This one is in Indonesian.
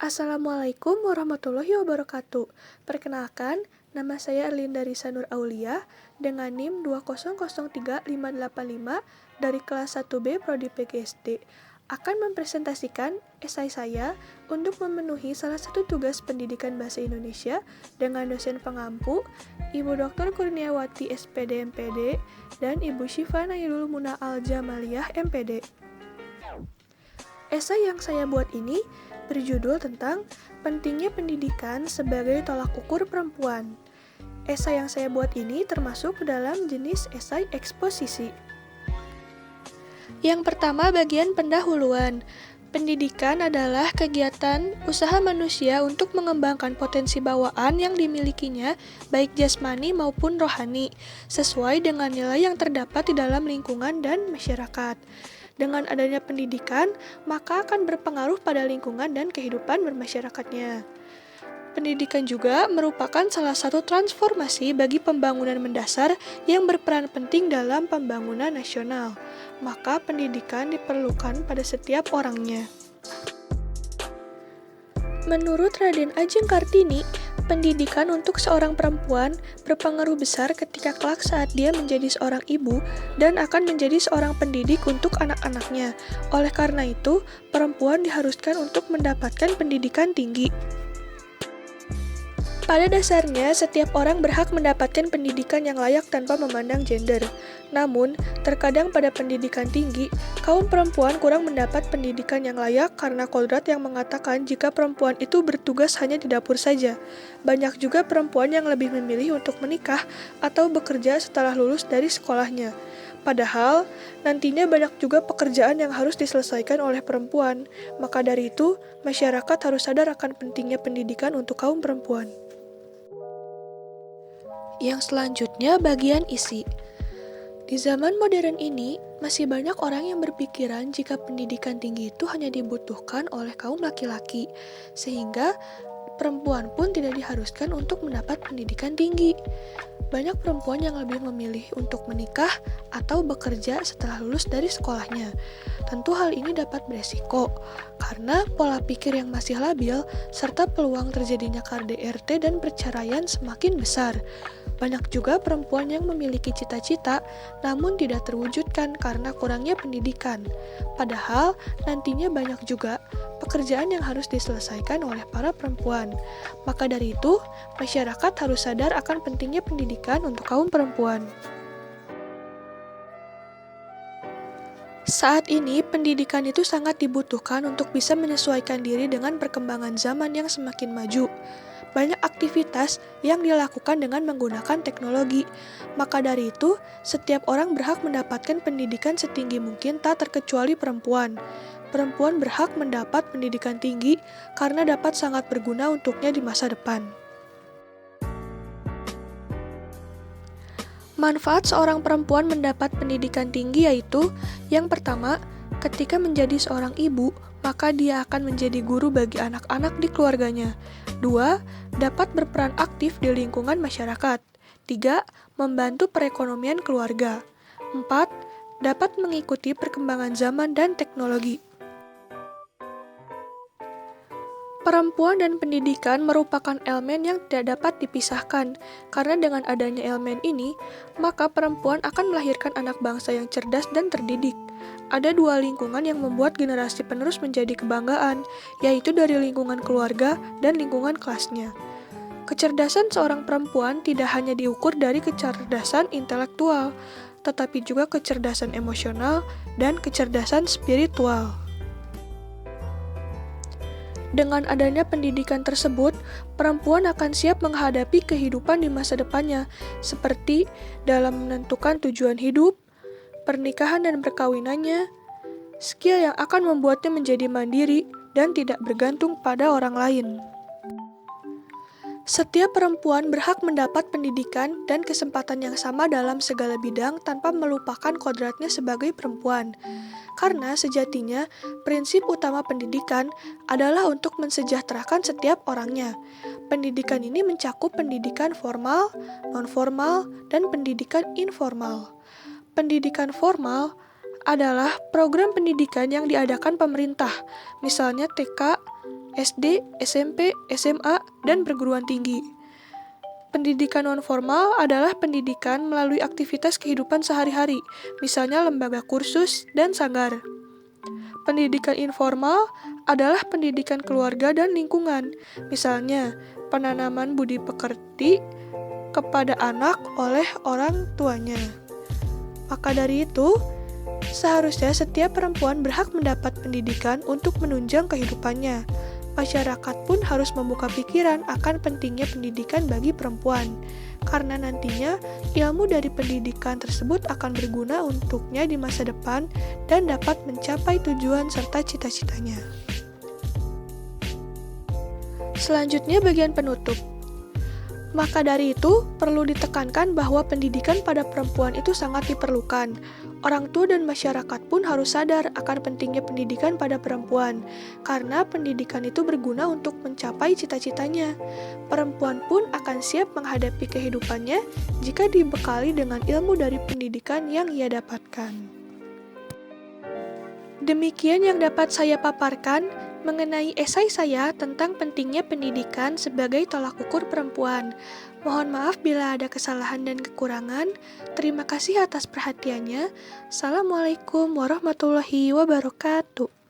Assalamualaikum warahmatullahi wabarakatuh. Perkenalkan, nama saya Erlinda Risa Nur Aulia dengan NIM 2003585 dari kelas 1B Prodi PGSD. Akan mempresentasikan esai saya untuk memenuhi salah satu tugas pendidikan bahasa Indonesia dengan dosen pengampu Ibu Dr. Kurniawati SPD MPD dan Ibu Syifa Nailul Muna Al-Jamaliyah MPD. Esai yang saya buat ini berjudul tentang pentingnya pendidikan sebagai tolak ukur perempuan. Esai yang saya buat ini termasuk dalam jenis esai eksposisi. Yang pertama, bagian pendahuluan. Pendidikan adalah kegiatan usaha manusia untuk mengembangkan potensi bawaan yang dimilikinya, baik jasmani maupun rohani, sesuai dengan nilai yang terdapat di dalam lingkungan dan masyarakat. Dengan adanya pendidikan, maka akan berpengaruh pada lingkungan dan kehidupan bermasyarakatnya. Pendidikan juga merupakan salah satu transformasi bagi pembangunan mendasar yang berperan penting dalam pembangunan nasional. Maka pendidikan diperlukan pada setiap orangnya. Menurut Raden Ajeng Kartini, pendidikan untuk seorang perempuan berpengaruh besar ketika kelak saat dia menjadi seorang ibu dan akan menjadi seorang pendidik untuk anak-anaknya. Oleh karena itu, perempuan diharuskan untuk mendapatkan pendidikan tinggi. Pada dasarnya, setiap orang berhak mendapatkan pendidikan yang layak tanpa memandang gender. Namun, terkadang pada pendidikan tinggi, kaum perempuan kurang mendapat pendidikan yang layak karena kodrat yang mengatakan jika perempuan itu bertugas hanya di dapur saja. Banyak juga perempuan yang lebih memilih untuk menikah atau bekerja setelah lulus dari sekolahnya. Padahal, nantinya banyak juga pekerjaan yang harus diselesaikan oleh perempuan. Maka dari itu, masyarakat harus sadar akan pentingnya pendidikan untuk kaum perempuan. Yang selanjutnya, bagian isi. Di zaman modern ini, masih banyak orang yang berpikiran jika pendidikan tinggi itu hanya dibutuhkan oleh kaum laki-laki, sehingga perempuan pun tidak diharuskan untuk mendapat pendidikan tinggi. Banyak perempuan yang lebih memilih untuk menikah atau bekerja setelah lulus dari sekolahnya. Tentu hal ini dapat beresiko, karena pola pikir yang masih labil, serta peluang terjadinya KDRT dan perceraian semakin besar. Banyak juga perempuan yang memiliki cita-cita, namun tidak terwujudkan karena kurangnya pendidikan. Padahal, nantinya banyak juga pekerjaan yang harus diselesaikan oleh para perempuan. Maka dari itu, masyarakat harus sadar akan pentingnya pendidikan untuk kaum perempuan. Saat ini, pendidikan itu sangat dibutuhkan untuk bisa menyesuaikan diri dengan perkembangan zaman yang semakin maju. Banyak aktivitas yang dilakukan dengan menggunakan teknologi. Maka dari itu, setiap orang berhak mendapatkan pendidikan setinggi mungkin tak terkecuali perempuan. Perempuan berhak mendapat pendidikan tinggi karena dapat sangat berguna untuknya di masa depan. Manfaat seorang perempuan mendapat pendidikan tinggi yaitu, yang pertama, ketika menjadi seorang ibu, maka dia akan menjadi guru bagi anak-anak di keluarganya. 2. Dapat berperan aktif di lingkungan masyarakat. 3. Membantu perekonomian keluarga. 4. Dapat mengikuti perkembangan zaman dan teknologi. Perempuan dan pendidikan merupakan elemen yang tidak dapat dipisahkan, karena dengan adanya elemen ini, maka perempuan akan melahirkan anak bangsa yang cerdas dan terdidik. Ada dua lingkungan yang membuat generasi penerus menjadi kebanggaan, yaitu dari lingkungan keluarga dan lingkungan kelasnya. Kecerdasan seorang perempuan tidak hanya diukur dari kecerdasan intelektual, tetapi juga kecerdasan emosional dan kecerdasan spiritual. Dengan adanya pendidikan tersebut, perempuan akan siap menghadapi kehidupan di masa depannya, seperti dalam menentukan tujuan hidup, pernikahan dan perkawinannya, skill yang akan membuatnya menjadi mandiri dan tidak bergantung pada orang lain. Setiap perempuan berhak mendapat pendidikan dan kesempatan yang sama dalam segala bidang tanpa melupakan kodratnya sebagai perempuan. Karena sejatinya, prinsip utama pendidikan adalah untuk mensejahterakan setiap orangnya. Pendidikan ini mencakup pendidikan formal, non-formal, dan pendidikan informal. Pendidikan formal adalah program pendidikan yang diadakan pemerintah, misalnya TK, SD, SMP, SMA, dan perguruan tinggi. Pendidikan non-formal adalah pendidikan melalui aktivitas kehidupan sehari-hari, misalnya lembaga kursus dan sanggar. Pendidikan informal adalah pendidikan keluarga dan lingkungan, misalnya penanaman budi pekerti kepada anak oleh orang tuanya. Maka dari itu, seharusnya setiap perempuan berhak mendapat pendidikan untuk menunjang kehidupannya. Masyarakat pun harus membuka pikiran akan pentingnya pendidikan bagi perempuan, karena nantinya ilmu dari pendidikan tersebut akan berguna untuknya di masa depan dan dapat mencapai tujuan serta cita-citanya. Selanjutnya bagian penutup. Maka dari itu, perlu ditekankan bahwa pendidikan pada perempuan itu sangat diperlukan. Orang tua dan masyarakat pun harus sadar akan pentingnya pendidikan pada perempuan, karena pendidikan itu berguna untuk mencapai cita-citanya. Perempuan pun akan siap menghadapi kehidupannya jika dibekali dengan ilmu dari pendidikan yang ia dapatkan. Demikian yang dapat saya paparkan mengenai esai saya tentang pentingnya pendidikan sebagai tolak ukur perempuan. Mohon maaf bila ada kesalahan dan kekurangan. Terima kasih atas perhatiannya. Assalamualaikum warahmatullahi wabarakatuh.